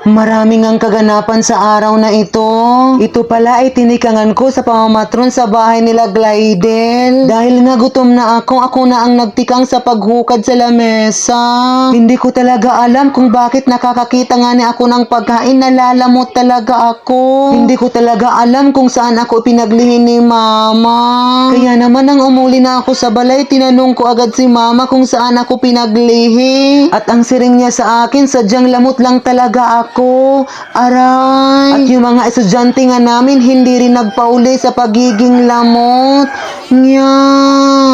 Maraming ang kaganapan sa araw na ito. Ito pala ay tinikangan ko sa pamamatron sa bahay nila Glidel. Dahil nga gutom na ako na ang nagtikang sa paghukad sa lamesa. Hindi ko talaga alam kung bakit nakakakita nga ni ako ng pagkain, nalalamot talaga ako. Hindi ko talaga alam kung saan ako pinaglihi ni Mama. Kaya naman nang umuli na ako sa balay, tinanong ko agad si Mama kung saan ako pinaglihi. At ang siring niya sa akin, sadyang lamot lang talaga ako. Aray! At yung mga estudyante nga namin, hindi rin nagpauli sa pagiging lamot. Nya!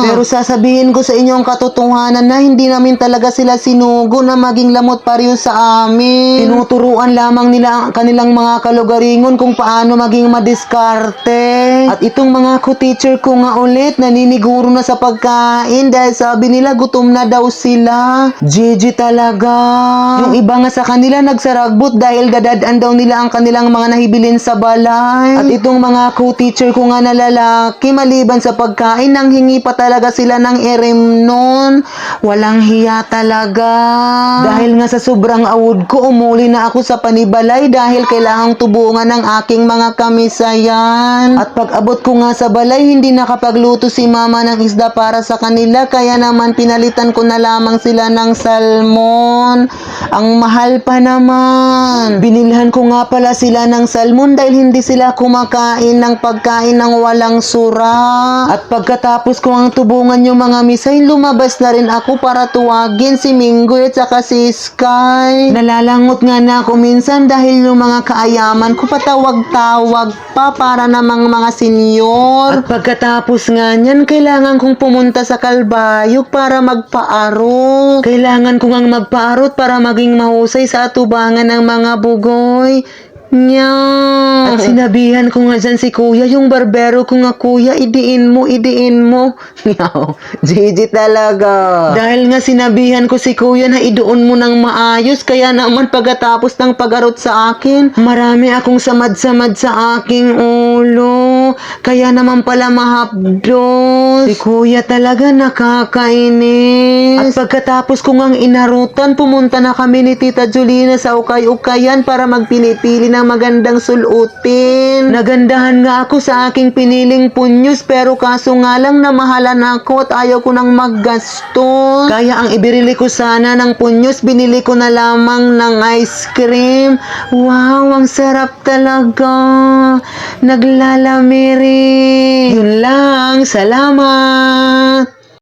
Pero sasabihin ko sa inyo ang katotohanan na hindi namin talaga sila sinugo na maging lamot pareho sa amin. Tinuturuan lamang nila ang kanilang mga kalugaringon kung paano maging madiskarte. At itong mga ko-teacher ko nga ulit, naniniguro na sa pagkain dahil sabi nila gutom na daw sila. GG talaga. Yung iba nga sa kanila nagsaragbot dahil dadaan daw nila ang kanilang mga nahibilin sa balay. At itong mga co-teacher ko nga na lalaki, maliban sa pagkain, nang hingi pa talaga sila ng erimnon. Walang hiya talaga. Dahil nga sa sobrang awod ko, umuli na ako sa panibalay dahil kailangang tubungan ng aking mga kamisayan. At pag abot ko nga sa balay, hindi nakapagluto si Mama ng isda para sa kanila, kaya naman pinalitan ko na lamang sila ng salmon. Ang mahal pa naman. Binilhan ko nga pala sila ng salmon dahil hindi sila kumakain ng pagkain ng walang sura. At pagkatapos ko ang tubungan yung mga misay, lumabas na rin ako para tuwagin si Minggoy at saka si Sky. Nalalangot nga na ako minsan dahil yung mga kaayaman ko patawag-tawag pa para namang mga senyor. At pagkatapos nga niyan, kailangan kong pumunta sa Kalbayog para magpaarot. Kailangan kong ang magpaarot para maging mahusay sa atubangan ng mga bugoy. Nya. At sinabihan ko nga dyan si kuya, yung barbero ko nga, kuya, idiin mo. Yaw, GG talaga. Dahil nga sinabihan ko si kuya na idoon mo ng maayos, kaya naman pagkatapos ng pag-arot sa akin, marami akong samad-samad sa aking ulo. Kaya naman pala mahapdos. Si kuya talaga nakakainis. At pagkatapos ko ngang inarutan, pumunta na kami ni Tita Julina sa ukay-ukayan para magpili-pili ng magandang sulutin. Nagandahan nga ako sa aking piniling punyos, pero kaso nga lang namahalan ako at ayaw ko nang maggastos. Kaya ang ibirili ko sana ng punyos, binili ko na lamang ng ice cream. Wow, ang sarap talaga. Naglalamiri. Yun lang, salamat.